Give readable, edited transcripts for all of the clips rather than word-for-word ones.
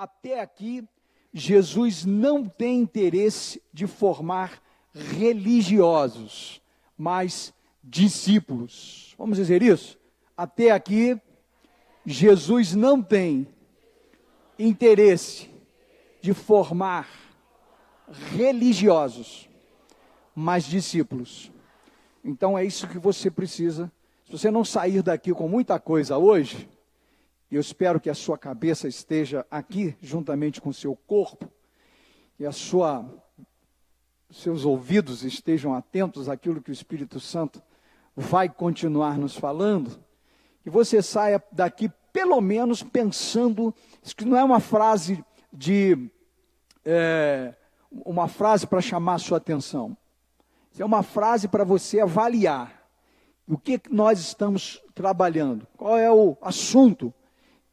Até aqui, Jesus não tem interesse de formar religiosos, mas discípulos. Vamos dizer isso? Até aqui, Jesus não tem interesse de formar religiosos, mas discípulos. Então é isso que você precisa. Se você não sair daqui com muita coisa hoje, eu espero que a sua cabeça esteja aqui, juntamente com o seu corpo, e seus ouvidos estejam atentos àquilo que o Espírito Santo vai continuar nos falando, que você saia daqui pelo menos pensando, isso que não é uma frase uma frase para chamar a sua atenção, isso é uma frase para você avaliar o que nós estamos trabalhando, qual é o assunto.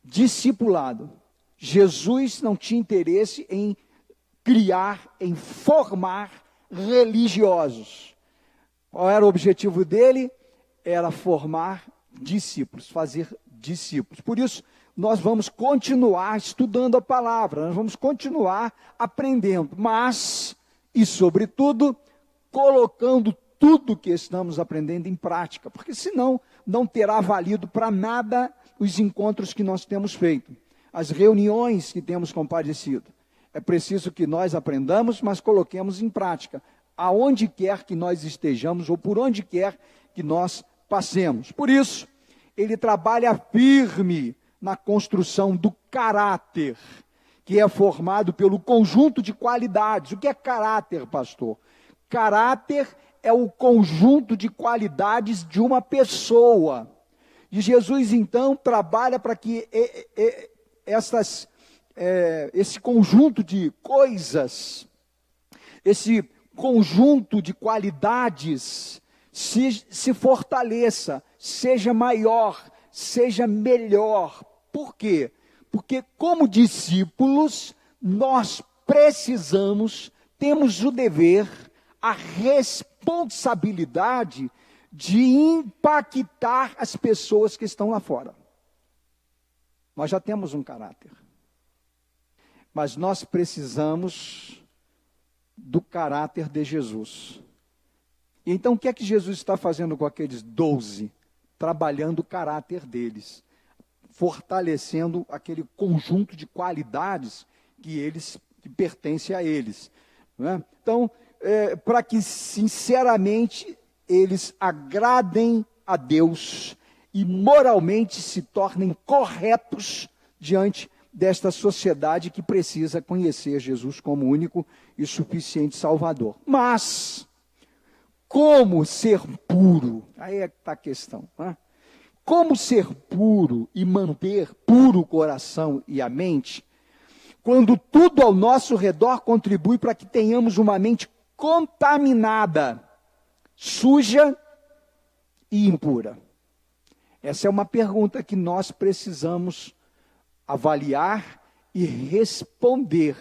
Discipulado. Jesus não tinha interesse em criar, em formar religiosos. Qual era o objetivo dele? Era formar discípulos, fazer discípulos. Por isso, nós vamos continuar estudando a palavra, nós vamos continuar aprendendo, mas, e sobretudo, colocando tudo que estamos aprendendo em prática, porque senão não terá valido para nada os encontros que nós temos feito, as reuniões que temos comparecido. É preciso que nós aprendamos, mas coloquemos em prática, aonde quer que nós estejamos ou por onde quer que nós passemos. Por isso, ele trabalha firme na construção do caráter, que é formado pelo conjunto de qualidades. O que é caráter, pastor? Caráter é o conjunto de qualidades de uma pessoa. E Jesus, então, trabalha para que esse conjunto de coisas, esse conjunto de qualidades se fortaleça, seja maior, seja melhor. Por quê? Porque como discípulos, nós temos o dever, a responsabilidade de impactar as pessoas que estão lá fora. Nós já temos um caráter, mas nós precisamos do caráter de Jesus. E então o que é que Jesus está fazendo com aqueles 12? Trabalhando o caráter deles, fortalecendo aquele conjunto de qualidades que pertence a eles. Não é? Então, para que sinceramente eles agradem a Deus e moralmente se tornem corretos diante desta sociedade que precisa conhecer Jesus como único e suficiente Salvador. Mas, como ser puro? Aí é que está a questão. Né? Como ser puro e manter puro o coração e a mente, quando tudo ao nosso redor contribui para que tenhamos uma mente contaminada, suja e impura? Essa é uma pergunta que nós precisamos avaliar e responder.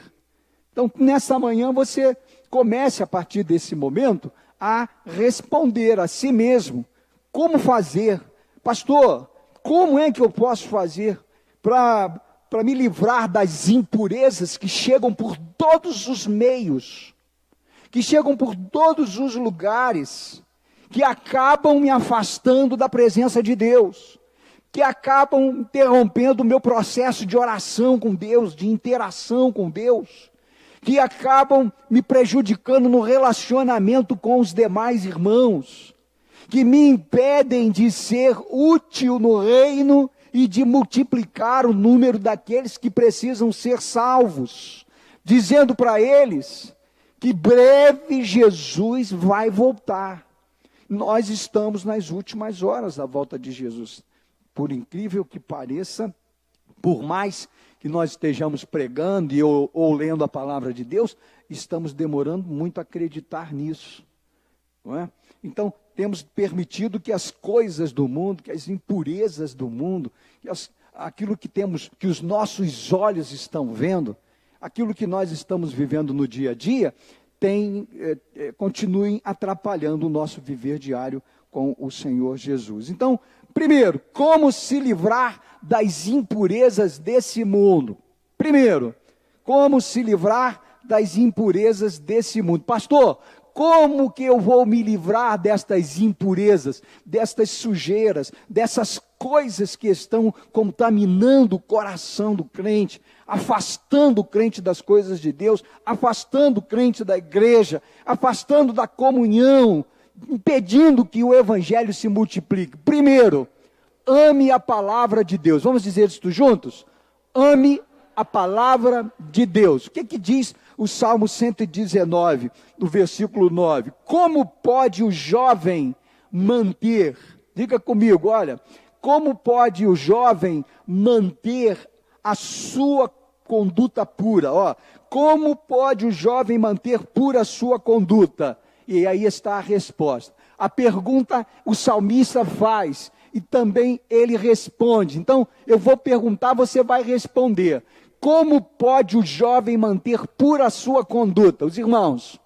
Então, nessa manhã, você comece a partir desse momento a responder a si mesmo. Como fazer? Pastor, como é que eu posso fazer para me livrar das impurezas que chegam por todos os meios, que chegam por todos os lugares, que acabam me afastando da presença de Deus, que acabam interrompendo o meu processo de oração com Deus, de interação com Deus, que acabam me prejudicando no relacionamento com os demais irmãos, que me impedem de ser útil no reino e de multiplicar o número daqueles que precisam ser salvos, dizendo para eles que breve Jesus vai voltar. Nós estamos nas últimas horas da volta de Jesus. Por incrível que pareça, por mais que nós estejamos pregando ou lendo a palavra de Deus, estamos demorando muito a acreditar nisso. Não é? Então, temos permitido que as coisas do mundo, que as impurezas do mundo, aquilo que os nossos olhos estão vendo, aquilo que nós estamos vivendo no dia a dia, continuem atrapalhando o nosso viver diário com o Senhor Jesus. Então, primeiro, como se livrar das impurezas desse mundo? Primeiro, Como se livrar das impurezas desse mundo. Pastor, como que eu vou me livrar destas impurezas, destas sujeiras, dessas coisas que estão contaminando o coração do crente, afastando o crente das coisas de Deus, afastando o crente da igreja, afastando da comunhão, impedindo que o evangelho se multiplique? Primeiro, ame a palavra de Deus. Vamos dizer isso juntos? Ame a palavra de Deus. O que diz o Salmo 119, no versículo 9? Como pode o jovem manter, diga comigo, olha, como pode o jovem manter a sua conduta pura? Ó, como pode o jovem manter pura a sua conduta? E aí está a resposta. A pergunta o salmista faz, e também ele responde. Então, eu vou perguntar, você vai responder. Como pode o jovem manter pura a sua conduta? Os irmãos.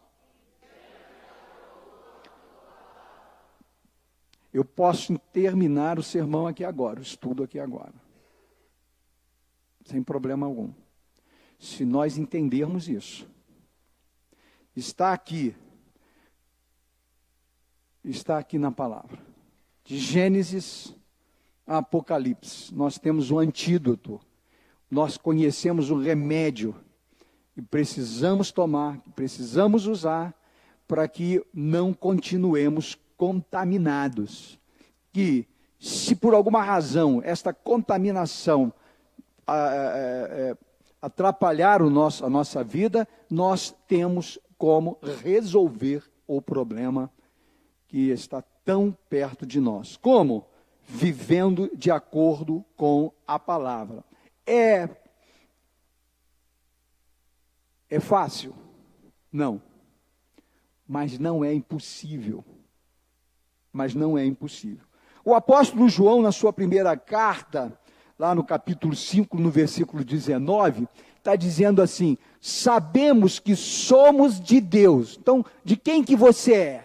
Eu posso terminar o sermão aqui agora, o estudo aqui agora. Sem problema algum. Se nós entendermos isso. Está aqui na palavra. De Gênesis a Apocalipse, nós temos um antídoto. Nós conhecemos o remédio e precisamos tomar, precisamos usar para que não continuemos contaminados. Que se por alguma razão esta contaminação atrapalhar a nossa vida, nós temos como resolver o problema que está tão perto de nós. Como? Vivendo de acordo com a palavra. É fácil? Não. Mas não é impossível. O apóstolo João, na sua primeira carta, lá no capítulo 5, no versículo 19, está dizendo assim: sabemos que somos de Deus. Então, de quem que você é?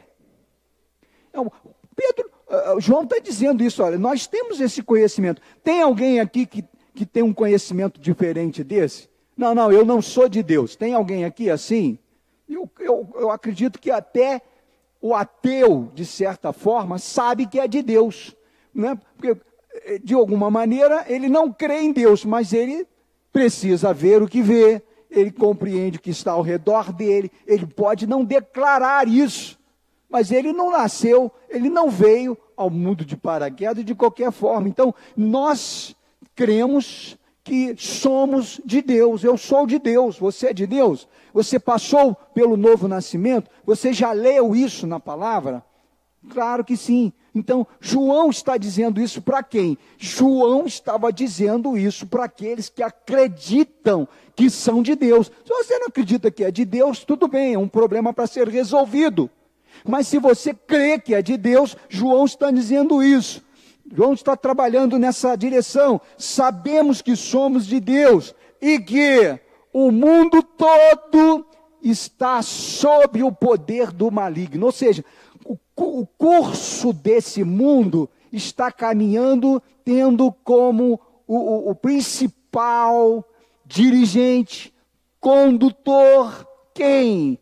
João está dizendo isso, olha, nós temos esse conhecimento. Tem alguém aqui que tem um conhecimento diferente desse? Não, eu não sou de Deus. Tem alguém aqui assim? Eu acredito que até o ateu, de certa forma, sabe que é de Deus. Né? Porque, de alguma maneira, ele não crê em Deus, mas ele precisa ver o que vê, ele compreende o que está ao redor dele, ele pode não declarar isso, mas ele não nasceu, ele não veio ao mundo de paraquedas de qualquer forma. Então, nós cremos que somos de Deus. Eu sou de Deus, você é de Deus? Você passou pelo novo nascimento? Você já leu isso na palavra? Claro que sim. Então, João está dizendo isso para quem? João estava dizendo isso para aqueles que acreditam que são de Deus. Se você não acredita que é de Deus, tudo bem, é um problema para ser resolvido. Mas se você crê que é de Deus, João está dizendo isso. João está trabalhando nessa direção. Sabemos que somos de Deus e que o mundo todo está sob o poder do maligno. Ou seja, o curso desse mundo está caminhando, tendo como o principal dirigente, condutor, quem?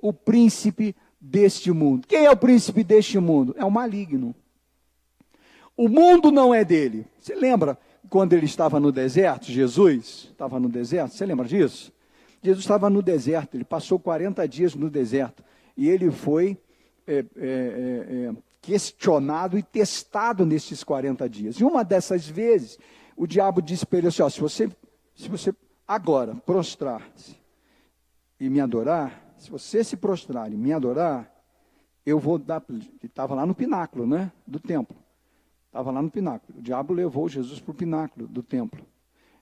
O príncipe deste mundo. Quem é o príncipe deste mundo? É o maligno. O mundo não é dele. Você lembra quando ele estava no deserto? Jesus estava no deserto, você lembra disso? Jesus estava no deserto, ele passou 40 dias no deserto. E ele foi questionado e testado nesses 40 dias. E uma dessas vezes, o diabo disse para ele assim, ó, se você agora prostrar-se e me adorar, se você se prostrar e me adorar, eu vou dar... Ele estava lá no pináculo, né, do templo. Estava lá no pináculo. O diabo levou Jesus para o pináculo do templo.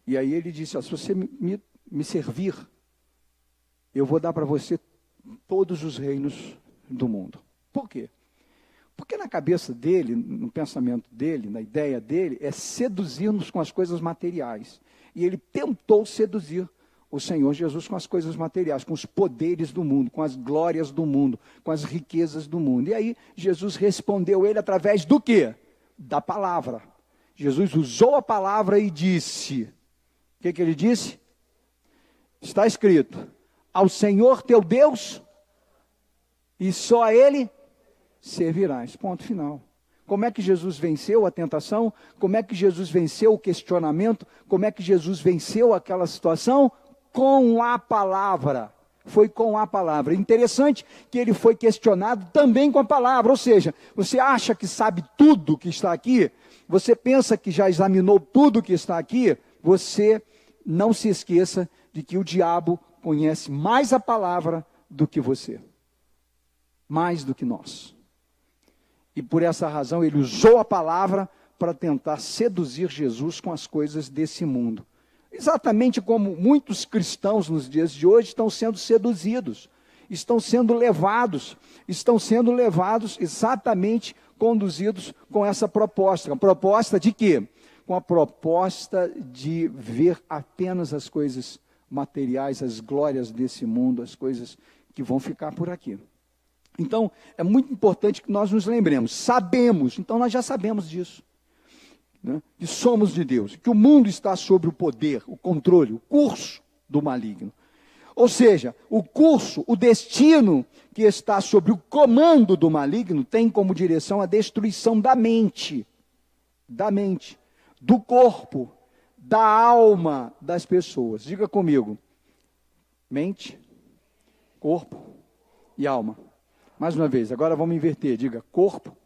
E aí ele disse, ó, se você me servir, eu vou dar para você todos os reinos do mundo. Por quê? Porque na cabeça dele, no pensamento dele, na ideia dele, é seduzir-nos com as coisas materiais. E ele tentou seduzir o Senhor Jesus com as coisas materiais, com os poderes do mundo, com as glórias do mundo, com as riquezas do mundo. E aí Jesus respondeu ele através do quê? Da palavra. Jesus usou a palavra e disse, o que ele disse? Está escrito: ao Senhor teu Deus, e só a Ele servirás. Ponto final. Como é que Jesus venceu a tentação? Como é que Jesus venceu o questionamento? Como é que Jesus venceu aquela situação? Com a palavra. Foi com a palavra. Interessante que ele foi questionado também com a palavra. Ou seja, você acha que sabe tudo que está aqui? Você pensa que já examinou tudo que está aqui? Você não se esqueça de que o diabo conhece mais a palavra do que você. Mais do que nós. E por essa razão ele usou a palavra para tentar seduzir Jesus com as coisas desse mundo. Exatamente como muitos cristãos nos dias de hoje estão sendo seduzidos, estão sendo levados exatamente conduzidos com essa proposta. A proposta de quê? Com a proposta de ver apenas as coisas materiais, as glórias desse mundo, as coisas que vão ficar por aqui. Então, é muito importante que nós nos lembremos, sabemos, então nós já sabemos disso, né? Que somos de Deus, que o mundo está sob o poder, o controle, o curso do maligno. Ou seja, o curso, o destino que está sob o comando do maligno tem como direção a destruição da mente, do corpo, da alma das pessoas. Diga comigo, mente, corpo e alma. Mais uma vez, agora vamos inverter. Diga corpo,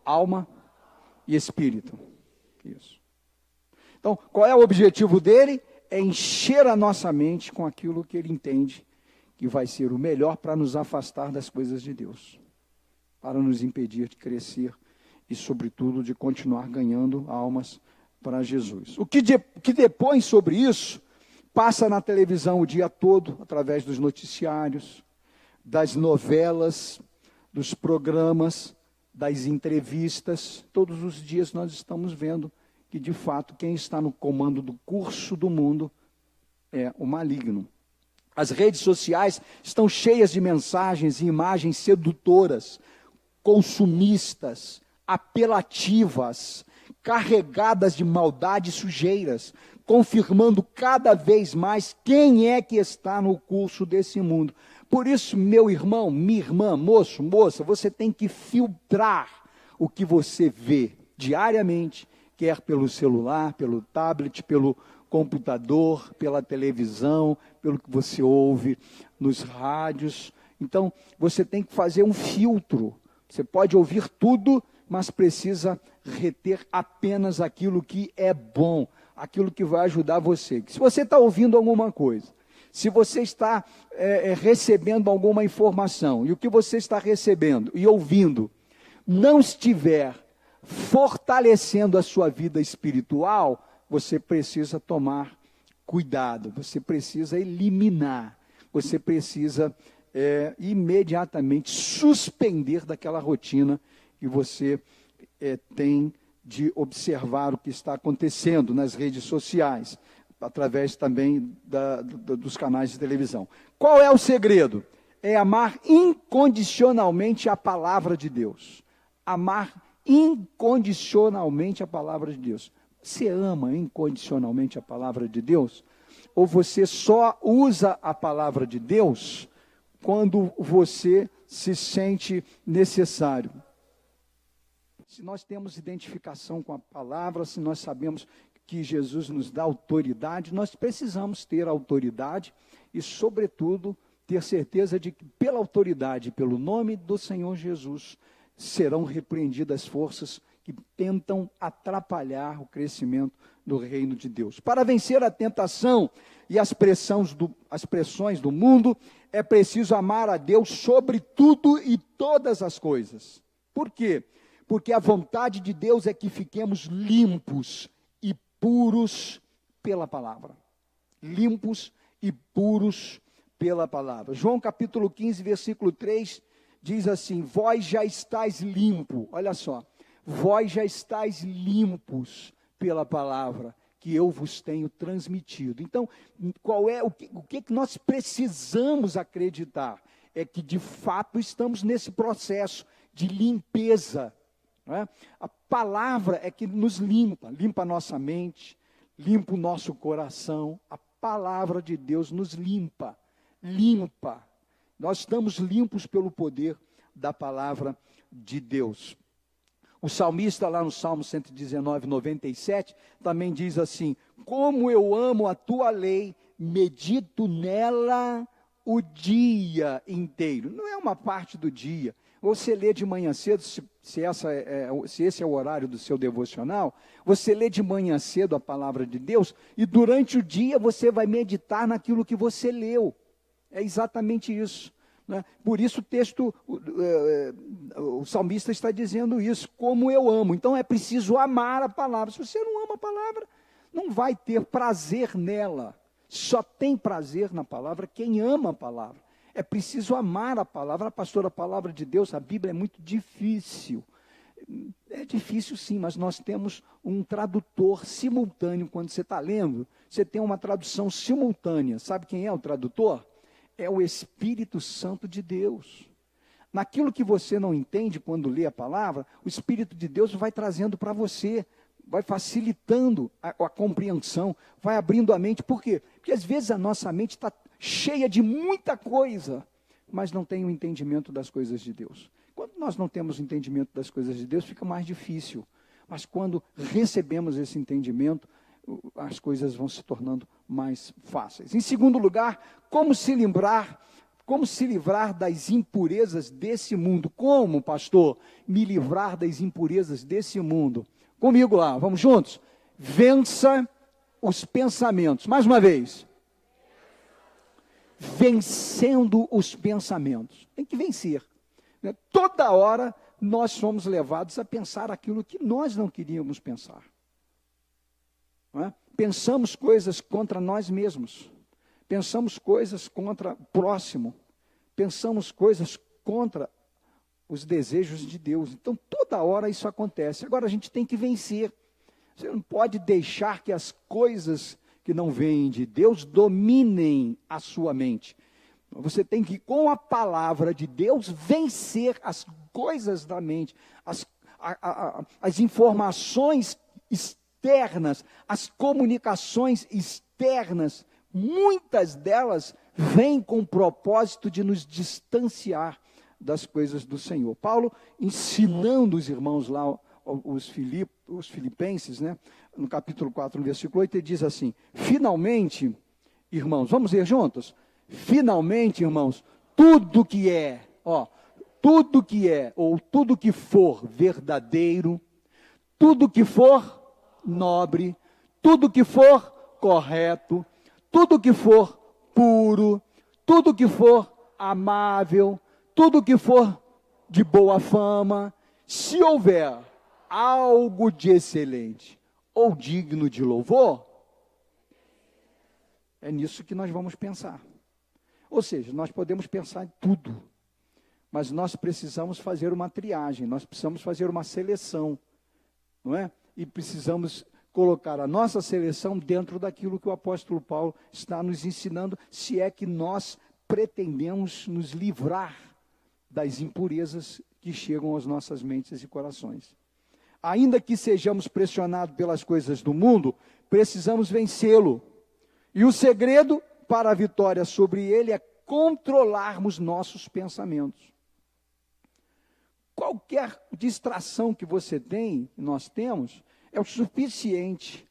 alma e espírito. Isso. Então, qual é o objetivo dele? É encher a nossa mente com aquilo que ele entende que vai ser o melhor para nos afastar das coisas de Deus. Para nos impedir de crescer e, sobretudo, de continuar ganhando almas para Jesus. O que depõe sobre isso passa na televisão o dia todo, através dos noticiários, das novelas, dos programas, das entrevistas. Todos os dias nós estamos vendo que, de fato, quem está no comando do curso do mundo é o maligno. As redes sociais estão cheias de mensagens e imagens sedutoras, consumistas, apelativas, carregadas de maldade e sujeiras, confirmando cada vez mais quem é que está no curso desse mundo. Por isso, meu irmão, minha irmã, moço, moça, você tem que filtrar o que você vê diariamente, quer pelo celular, pelo tablet, pelo computador, pela televisão, pelo que você ouve nos rádios. Então, você tem que fazer um filtro. Você pode ouvir tudo, mas precisa reter apenas aquilo que é bom, aquilo que vai ajudar você. Se você está ouvindo alguma coisa, se você está recebendo alguma informação, e o que você está recebendo e ouvindo não estiver fortalecendo a sua vida espiritual, você precisa tomar cuidado, você precisa eliminar, você precisa imediatamente suspender daquela rotina que você tem de observar o que está acontecendo nas redes sociais, através também dos canais de televisão. Qual é o segredo? É amar incondicionalmente a palavra de Deus. Amar incondicionalmente a palavra de Deus. Você ama incondicionalmente a palavra de Deus? Ou você só usa a palavra de Deus quando você se sente necessário? Se nós temos identificação com a palavra, se nós sabemos que Jesus nos dá autoridade, nós precisamos ter autoridade e, sobretudo, ter certeza de que pela autoridade, pelo nome do Senhor Jesus, serão repreendidas forças que tentam atrapalhar o crescimento do reino de Deus. Para vencer a tentação e as pressões do mundo, é preciso amar a Deus sobre tudo e todas as coisas. Por quê? Porque a vontade de Deus é que fiquemos limpos e puros pela palavra. Limpos e puros pela palavra. João capítulo 15, versículo 3, diz assim: vós já estáis limpo, olha só, vós já estáis limpos pela palavra que eu vos tenho transmitido. Então, o que nós precisamos acreditar? É que de fato estamos nesse processo de limpeza. Não é? A palavra é que nos limpa a nossa mente, limpa o nosso coração. A palavra de Deus nos limpa. Limpa. Nós estamos limpos pelo poder da palavra de Deus. O salmista, lá no Salmo 119, 97, também diz assim: como eu amo a tua lei, medito nela o dia inteiro. Não é uma parte do dia. Você lê de manhã cedo, se esse é o horário do seu devocional, você lê de manhã cedo a palavra de Deus, e durante o dia você vai meditar naquilo que você leu. É exatamente isso. Né? Por isso o texto, o salmista está dizendo isso, como eu amo. Então é preciso amar a palavra. Se você não ama a palavra, não vai ter prazer nela. Só tem prazer na palavra quem ama a palavra. É preciso amar a palavra. Pastor, a palavra de Deus, a Bíblia é muito difícil. É difícil sim, mas nós temos um tradutor simultâneo. Quando você está lendo, você tem uma tradução simultânea. Sabe quem é o tradutor? É o Espírito Santo de Deus. Naquilo que você não entende quando lê a palavra, o Espírito de Deus vai trazendo para você, vai facilitando a compreensão, vai abrindo a mente. Por quê? Porque às vezes a nossa mente está cheia de muita coisa, mas não tem o entendimento das coisas de Deus. Quando nós não temos o entendimento das coisas de Deus, fica mais difícil. Mas quando recebemos esse entendimento, as coisas vão se tornando mais fáceis. Em segundo lugar, como se livrar das impurezas desse mundo? Como, pastor, me livrar das impurezas desse mundo? Comigo lá, vamos juntos? Vença os pensamentos. Mais uma vez. Vencendo os pensamentos. Tem que vencer. Né? Toda hora nós somos levados a pensar aquilo que nós não queríamos pensar. Não é? Pensamos coisas contra nós mesmos. Pensamos coisas contra o próximo. Pensamos coisas contra os desejos de Deus. Então, toda hora isso acontece. Agora, a gente tem que vencer. Você não pode deixar que as coisas que não vêm de Deus dominem a sua mente. Você tem que, com a palavra de Deus, vencer as coisas da mente, as informações externas, as comunicações externas. Muitas delas vêm com o propósito de nos distanciar das coisas do Senhor. Paulo, ensinando os irmãos lá, os filipenses, né, no capítulo 4, no versículo 8, ele diz assim: finalmente, irmãos, vamos ler juntos? Finalmente, irmãos, tudo que é, ou tudo que for verdadeiro, tudo que for nobre, tudo que for correto, tudo que for puro, tudo que for amável, tudo que for de boa fama, se houver algo de excelente ou digno de louvor, é nisso que nós vamos pensar. Ou seja, nós podemos pensar em tudo, mas nós precisamos fazer uma triagem, nós precisamos fazer uma seleção, não é? E precisamos colocar a nossa seleção dentro daquilo que o apóstolo Paulo está nos ensinando, se é que nós pretendemos nos livrar das impurezas que chegam às nossas mentes e corações. Ainda que sejamos pressionados pelas coisas do mundo, precisamos vencê-lo. E o segredo para a vitória sobre ele é controlarmos nossos pensamentos. Qualquer distração que você tem, nós temos, é o suficiente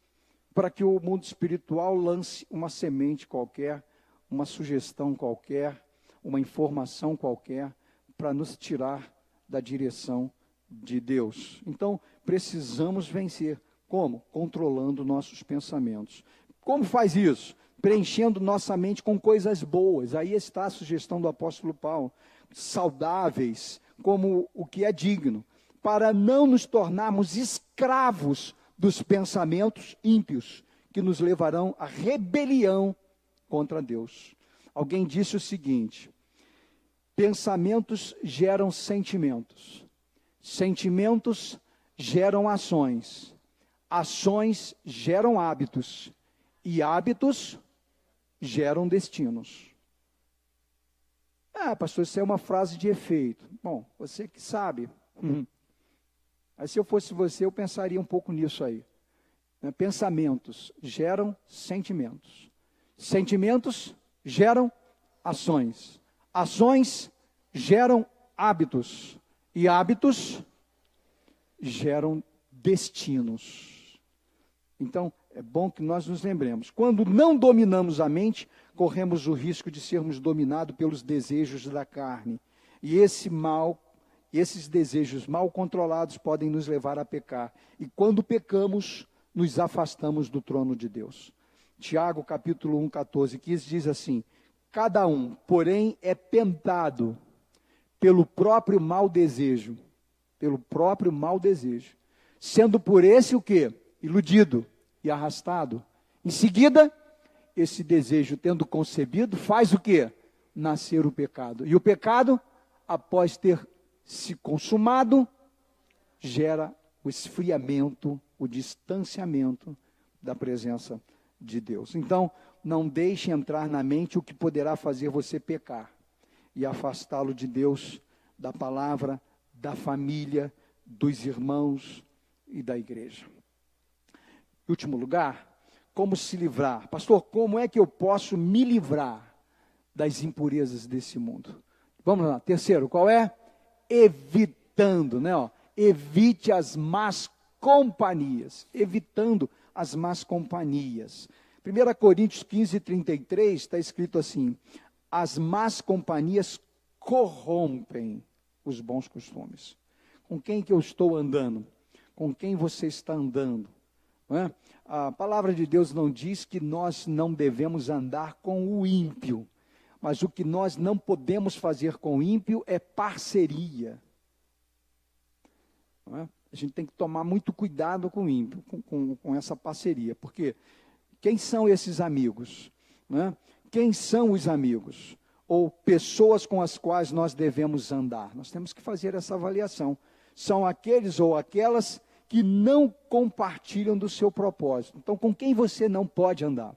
para que o mundo espiritual lance uma semente qualquer, uma sugestão qualquer, uma informação qualquer, para nos tirar da direção de Deus. Então, precisamos vencer. Como? Controlando nossos pensamentos. Como faz isso? Preenchendo nossa mente com coisas boas. Aí está a sugestão do apóstolo Paulo. Saudáveis, como o que é digno. Para não nos tornarmos escravos dos pensamentos ímpios, que nos levarão à rebelião contra Deus. Alguém disse o seguinte: pensamentos geram sentimentos. Sentimentos geram ações. Ações geram hábitos. E hábitos geram destinos. Ah, pastor, isso é uma frase de efeito. Bom, você que sabe. Aí, se eu fosse você, eu pensaria um pouco nisso aí. Pensamentos geram sentimentos. Sentimentos geram ações. Ações geram hábitos. E hábitos geram destinos. Então, é bom que nós nos lembremos. Quando não dominamos a mente, corremos o risco de sermos dominados pelos desejos da carne. E esses desejos mal controlados podem nos levar a pecar. E quando pecamos, nos afastamos do trono de Deus. Tiago, capítulo 1, 14, 15, diz assim: cada um, porém, é tentado pelo próprio mau desejo, sendo por esse o quê? Iludido e arrastado. Em seguida, esse desejo, tendo concebido, faz o quê? Nascer o pecado. E o pecado, após ter se consumado, gera o esfriamento, o distanciamento da presença de Deus. Então, não deixe entrar na mente o que poderá fazer você pecar e afastá-lo de Deus, da palavra, da família, dos irmãos e da igreja. Em último lugar, como se livrar? Pastor, como é que eu posso me livrar das impurezas desse mundo? Vamos lá, terceiro, qual é? Evitando, né? Evite as más companhias, evitando as más companhias. 1 Coríntios 15, 33, está escrito assim: as más companhias corrompem os bons costumes. Com quem que eu estou andando? Com quem você está andando? Não é? A palavra de Deus não diz que nós não devemos andar com o ímpio, mas o que nós não podemos fazer com o ímpio é parceria. Não é? A gente tem que tomar muito cuidado com o ímpio, com essa parceria, porque quem são esses amigos? Não é? Quem são os amigos? Ou pessoas com as quais nós devemos andar? Nós temos que fazer essa avaliação. São aqueles ou aquelas que não compartilham do seu propósito. Então, com quem você não pode andar?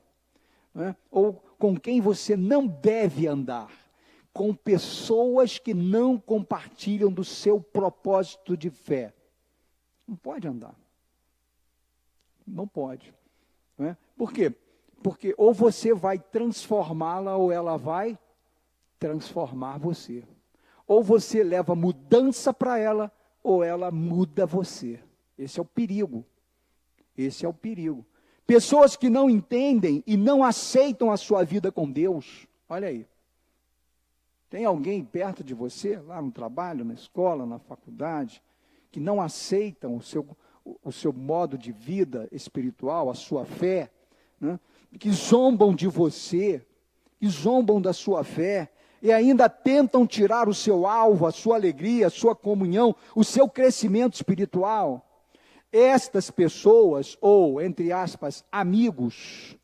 Não é? Ou com quem você não deve andar? Com pessoas que não compartilham do seu propósito de fé. Não pode andar. Não pode. Não é? Por quê? Porque ou você vai transformá-la ou ela vai transformar você. Ou você leva mudança para ela ou ela muda você. Esse é o perigo. Esse é o perigo. Pessoas que não entendem e não aceitam a sua vida com Deus. Olha aí. Tem alguém perto de você, lá no trabalho, na escola, na faculdade, que não aceitam o seu modo de vida espiritual, a sua fé, né? Que zombam de você, que zombam da sua fé, e ainda tentam tirar o seu alvo, a sua alegria, a sua comunhão, o seu crescimento espiritual. Estas pessoas, ou, entre aspas, amigos,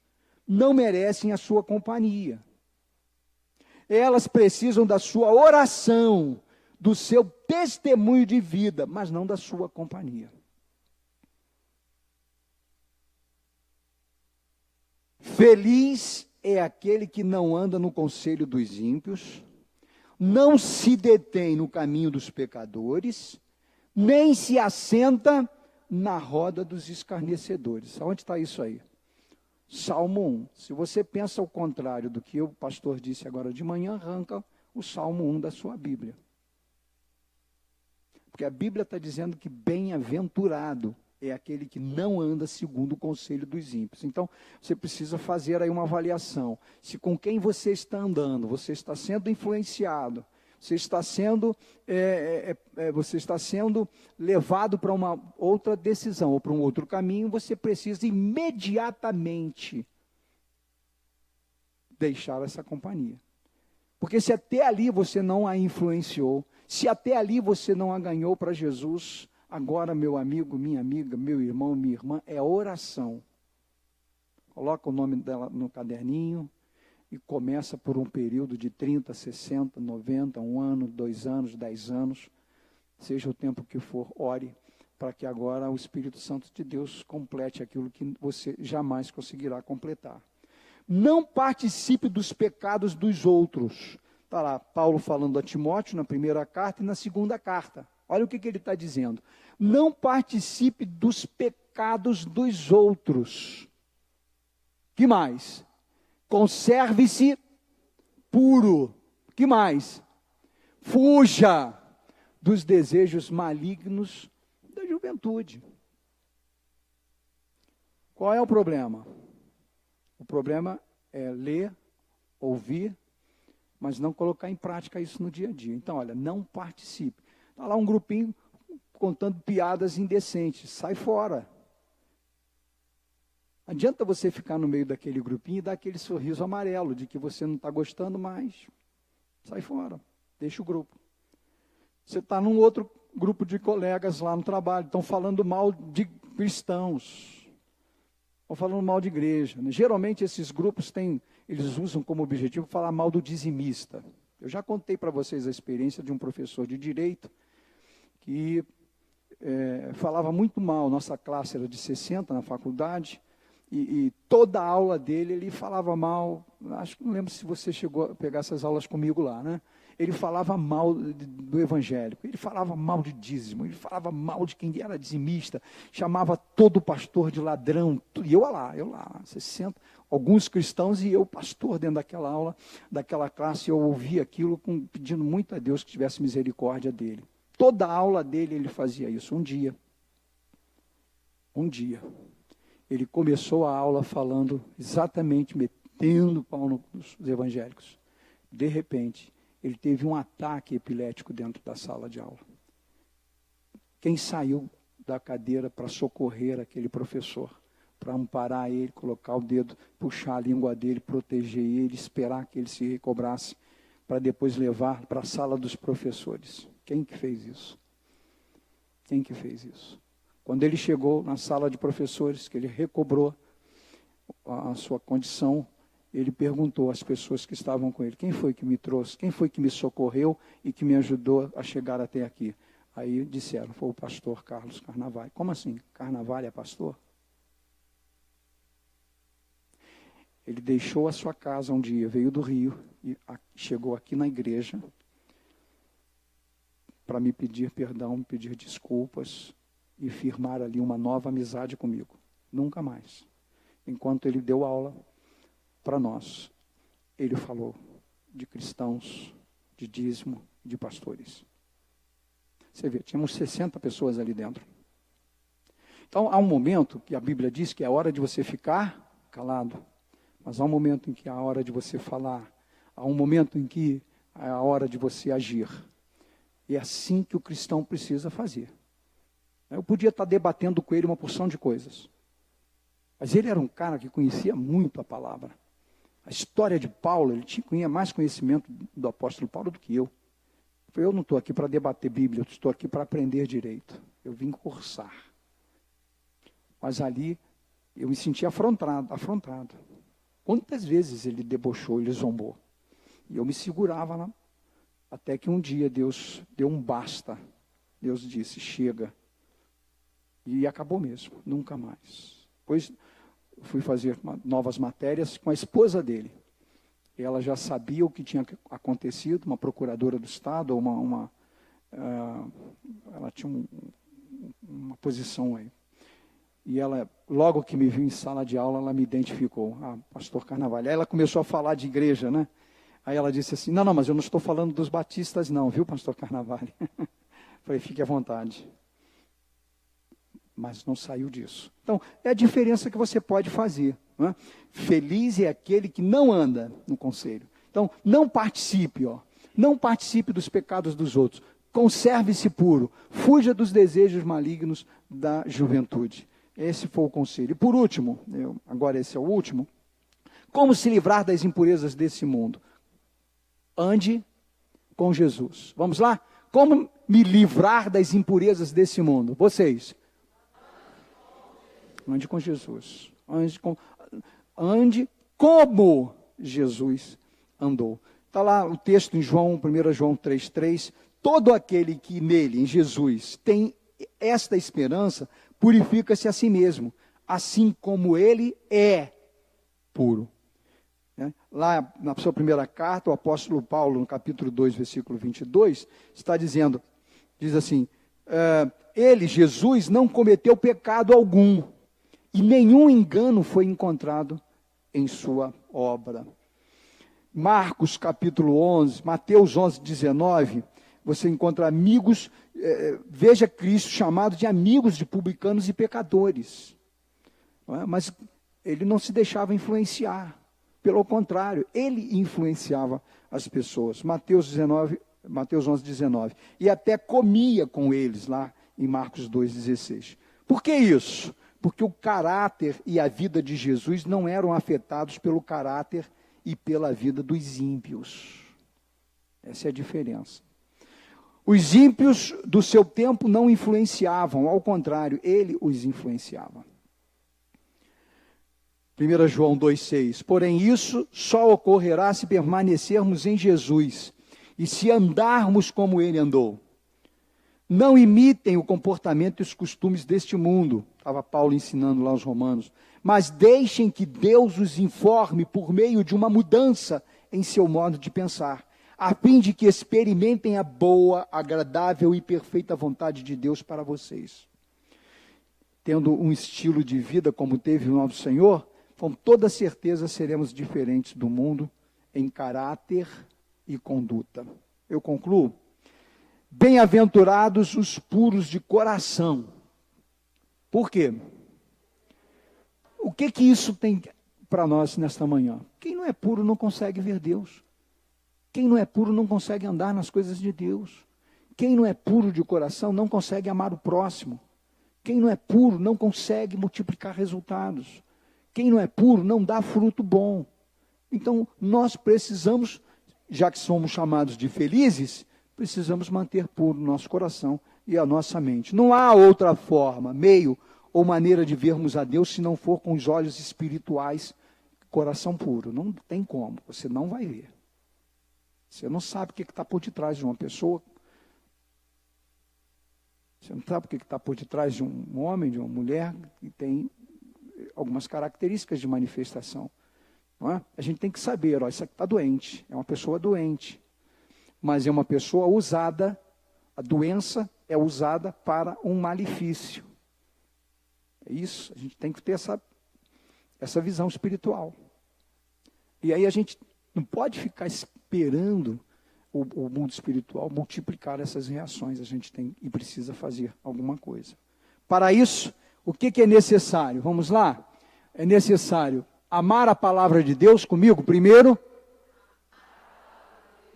não merecem a sua companhia. Elas precisam da sua oração, do seu testemunho de vida, mas não da sua companhia. Feliz é aquele que não anda no conselho dos ímpios, não se detém no caminho dos pecadores, nem se assenta na roda dos escarnecedores. Onde está isso aí? Salmo 1. Se você pensa o contrário do que o pastor disse agora de manhã, arranca o Salmo 1 da sua Bíblia. Porque a Bíblia está dizendo que bem-aventurado é aquele que não anda segundo o conselho dos ímpios. Então, você precisa fazer aí uma avaliação. Se com quem você está andando, você está sendo influenciado, você está sendo levado para uma outra decisão, ou para um outro caminho, você precisa imediatamente deixar essa companhia. Porque se até ali você não a influenciou, se até ali você não a ganhou para Jesus, agora, meu amigo, minha amiga, meu irmão, minha irmã, é oração. Coloca o nome dela no caderninho e começa por um período de 30, 60, 90, 1 ano, 2 anos, 10 anos, seja o tempo que for, ore, para que agora o Espírito Santo de Deus complete aquilo que você jamais conseguirá completar. Não participe dos pecados dos outros. Está lá Paulo falando a Timóteo na primeira carta e na segunda carta. Olha o que ele está dizendo. Não participe dos pecados dos outros. Que mais? Conserve-se puro. Que mais? Fuja dos desejos malignos da juventude. Qual é o problema? O problema é ler, ouvir, mas não colocar em prática isso no dia a dia. Então, olha, não participe. Está lá um grupinho contando piadas indecentes. Sai fora. Adianta você ficar no meio daquele grupinho e dar aquele sorriso amarelo de que você não está gostando mais. Sai fora. Deixa o grupo. Você está num outro grupo de colegas lá no trabalho. Estão falando mal de cristãos. Estão falando mal de igreja. Né? Geralmente esses grupos eles usam como objetivo falar mal do dizimista. Eu já contei para vocês a experiência de um professor de direito que falava muito mal. Nossa classe era de 60 na faculdade e toda a aula dele ele falava mal. Acho que não lembro se você chegou a pegar essas aulas comigo lá, né? Ele falava mal do evangélico, ele falava mal de dízimo, ele falava mal de quem era dizimista, chamava todo pastor de ladrão, e eu lá, 60, alguns cristãos e eu pastor dentro daquela aula, daquela classe, eu ouvi aquilo pedindo muito a Deus que tivesse misericórdia dele. Toda a aula dele ele fazia isso. Um dia, ele começou a aula falando exatamente, metendo o pau nos evangélicos. De repente, ele teve um ataque epilético dentro da sala de aula. Quem saiu da cadeira para socorrer aquele professor, para amparar ele, colocar o dedo, puxar a língua dele, proteger ele, esperar que ele se recobrasse, para depois levar para a sala dos professores. Quem que fez isso? Quem que fez isso? Quando ele chegou na sala de professores, que ele recobrou a sua condição, ele perguntou às pessoas que estavam com ele, quem foi que me trouxe, quem foi que me socorreu e que me ajudou a chegar até aqui? Aí disseram, foi o pastor Carlos Carnavale. Como assim? Carnavale é pastor? Ele deixou a sua casa um dia, veio do Rio, e chegou aqui na igreja para me pedir perdão, me pedir desculpas e firmar ali uma nova amizade comigo. Nunca mais. Enquanto ele deu aula para nós, ele falou de cristãos, de dízimo, de pastores. Você vê, tínhamos 60 pessoas ali dentro. Então, há um momento que a Bíblia diz que é hora de você ficar calado, mas há um momento em que é a hora de você falar, há um momento em que é a hora de você agir. E é assim que o cristão precisa fazer. Eu podia estar debatendo com ele uma porção de coisas, mas ele era um cara que conhecia muito a palavra. A história de Paulo, ele tinha mais conhecimento do apóstolo Paulo do que eu. Eu não estou aqui para debater Bíblia, eu estou aqui para aprender direito. Eu vim cursar. Mas ali eu me senti afrontado. Quantas vezes ele debochou, ele zombou. E eu me segurava lá. Até que um dia Deus deu um basta. Deus disse, chega. E acabou mesmo, nunca mais. Depois fui fazer novas matérias com a esposa dele. Ela já sabia o que tinha acontecido, uma procuradora do Estado, ela tinha uma posição aí. E ela, logo que me viu em sala de aula, ela me identificou. Pastor Carnavale. Aí ela começou a falar de igreja, né? Aí ela disse assim, não, mas eu não estou falando dos batistas não, viu, pastor Carnavale? Falei, fique à vontade. Mas não saiu disso. Então, é a diferença que você pode fazer. Não é? Feliz é aquele que não anda no conselho. Então, não participe, não participe dos pecados dos outros. Conserve-se puro. Fuja dos desejos malignos da juventude. Esse foi o conselho. E por último, agora esse é o último, como se livrar das impurezas desse mundo? Ande com Jesus. Vamos lá? Como me livrar das impurezas desse mundo? Vocês. Ande com Jesus. Ande como Jesus andou. Está lá o texto em 1 João 3,3. Todo aquele que nele, em Jesus, tem esta esperança, purifica-se a si mesmo, assim como ele é puro. Lá na sua primeira carta, o apóstolo Paulo, no capítulo 2, versículo 22, está dizendo, diz assim, ele, Jesus, não cometeu pecado algum, e nenhum engano foi encontrado em sua obra. Marcos capítulo 11, Mateus 11, 19, você encontra amigos, veja Cristo chamado de amigos de publicanos e pecadores. Mas ele não se deixava influenciar, pelo contrário, ele influenciava as pessoas. Mateus 11, 19. E até comia com eles lá em Marcos 2, 16. Por que isso? Porque o caráter e a vida de Jesus não eram afetados pelo caráter e pela vida dos ímpios. Essa é a diferença. Os ímpios do seu tempo não influenciavam, ao contrário, ele os influenciava. 1 João 2,6. Porém, isso só ocorrerá se permanecermos em Jesus e se andarmos como ele andou. Não imitem o comportamento e os costumes deste mundo, estava Paulo ensinando lá aos romanos, mas deixem que Deus os informe por meio de uma mudança em seu modo de pensar, a fim de que experimentem a boa, agradável e perfeita vontade de Deus para vocês. Tendo um estilo de vida como teve o nosso Senhor, com toda certeza seremos diferentes do mundo em caráter e conduta. Eu concluo. Bem-aventurados os puros de coração. Por quê? O que isso tem para nós nesta manhã? Quem não é puro não consegue ver Deus. Quem não é puro não consegue andar nas coisas de Deus. Quem não é puro de coração não consegue amar o próximo. Quem não é puro não consegue multiplicar resultados. Quem não é puro não dá fruto bom. Então, nós precisamos, já que somos chamados de felizes, precisamos manter puro o nosso coração e a nossa mente. Não há outra forma, meio ou maneira de vermos a Deus se não for com os olhos espirituais, coração puro. Não tem como, você não vai ver. Você não sabe o que está por detrás de uma pessoa. Você não sabe o que está por detrás de um homem, de uma mulher, que tem algumas características de manifestação. Não é? A gente tem que saber, isso aqui está doente, é uma pessoa doente. Mas é uma pessoa usada, a doença é usada para um malefício. É isso, a gente tem que ter essa visão espiritual. E aí a gente não pode ficar esperando o mundo espiritual multiplicar essas reações. A gente tem e precisa fazer alguma coisa. Para isso, o que é necessário? Vamos lá? É necessário amar a palavra de Deus comigo, primeiro.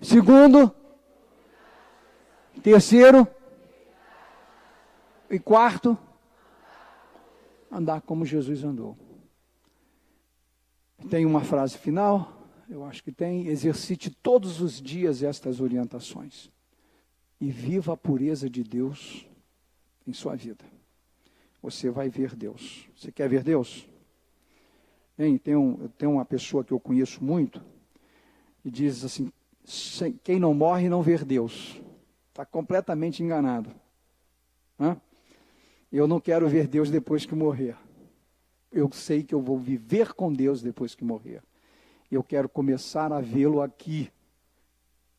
Segundo. Terceiro. E quarto. Andar como Jesus andou. Tem uma frase final? Eu acho que tem. Exercite todos os dias estas orientações. E viva a pureza de Deus em sua vida. Você vai ver Deus. Você quer ver Deus? Tem uma pessoa que eu conheço muito, e diz assim, quem não morre não vê Deus. Está completamente enganado. Eu não quero ver Deus depois que morrer. Eu sei que eu vou viver com Deus depois que morrer. Eu quero começar a vê-lo aqui,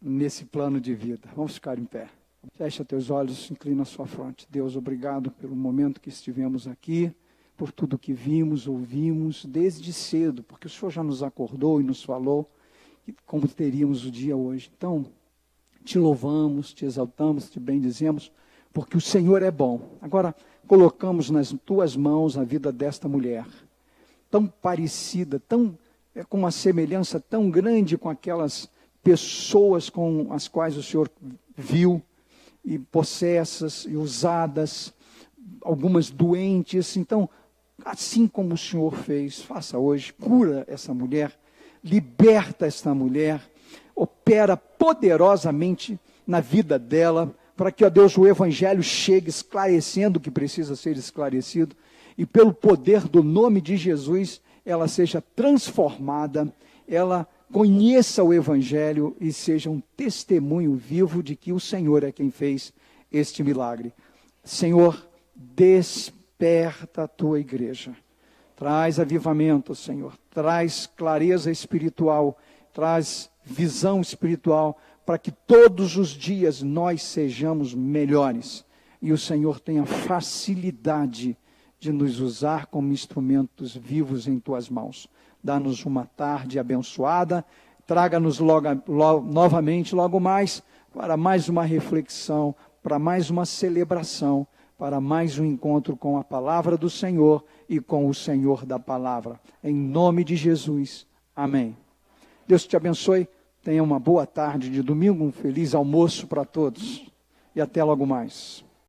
nesse plano de vida. Vamos ficar em pé. Fecha teus olhos, inclina a sua fronte. Deus, obrigado pelo momento que estivemos aqui, por tudo que vimos, ouvimos, desde cedo, porque o Senhor já nos acordou e nos falou como teríamos o dia hoje. Então, te louvamos, te exaltamos, te bendizemos, porque o Senhor é bom. Agora, colocamos nas tuas mãos a vida desta mulher, tão parecida, com uma semelhança tão grande com aquelas pessoas com as quais o Senhor viu, e possessas, e usadas, algumas doentes. Então, assim como o Senhor fez, faça hoje, cura essa mulher, liberta esta mulher, opera poderosamente na vida dela, para que, ó Deus, o Evangelho chegue esclarecendo o que precisa ser esclarecido, e pelo poder do nome de Jesus, ela seja transformada, ela conheça o Evangelho e seja um testemunho vivo de que o Senhor é quem fez este milagre. Senhor, desperta a tua igreja. Traz avivamento, Senhor. Traz clareza espiritual. Traz visão espiritual para que todos os dias nós sejamos melhores. E o Senhor tenha facilidade de nos usar como instrumentos vivos em tuas mãos. Dá-nos uma tarde abençoada. Traga-nos novamente, logo mais, para mais uma reflexão, para mais uma celebração, para mais um encontro com a palavra do Senhor e com o Senhor da palavra. Em nome de Jesus. Amém. Deus te abençoe. Tenha uma boa tarde de domingo, um feliz almoço para todos. E até logo mais.